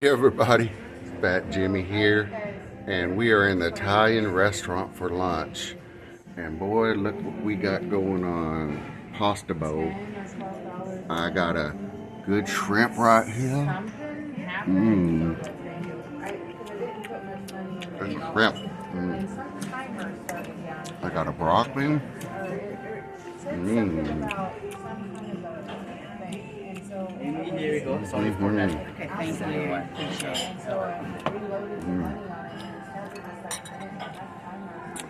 Hey everybody, Fat Jimmy here, and we are in the Italian restaurant for lunch. And boy, look what we got going on. Pasta bowl. I got a good shrimp right here. Mmm. Good shrimp. I got a broccoli. Mmm. Here we go. Sorry for that. Okay, thank you. Appreciate it.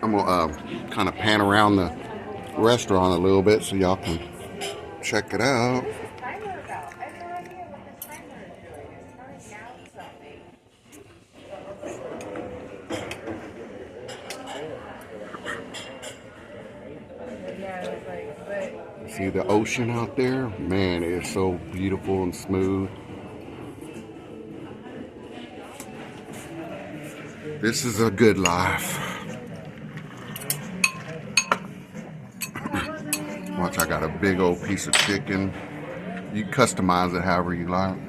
I'm gonna kind of pan around the restaurant a little bit so y'all can check it out. See the ocean out there? Man, it is so beautiful and smooth. This is a good life. Watch, I got a big old piece of chicken. You customize it however you like.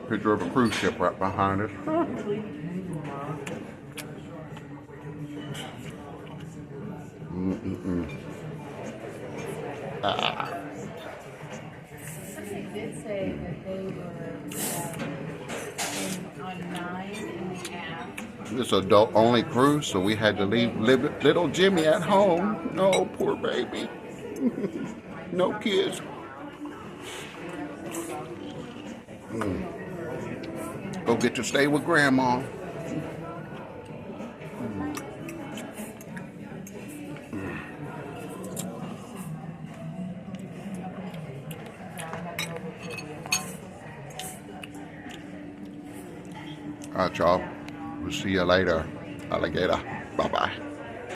Picture of a cruise ship right behind us. Somebody did say that they were on 9 in the app. This adult only cruise, so we had to leave little Jimmy at home. No, poor baby. No kids. Go get to stay with Grandma. All right, y'all. We'll see you later, alligator. Bye-bye.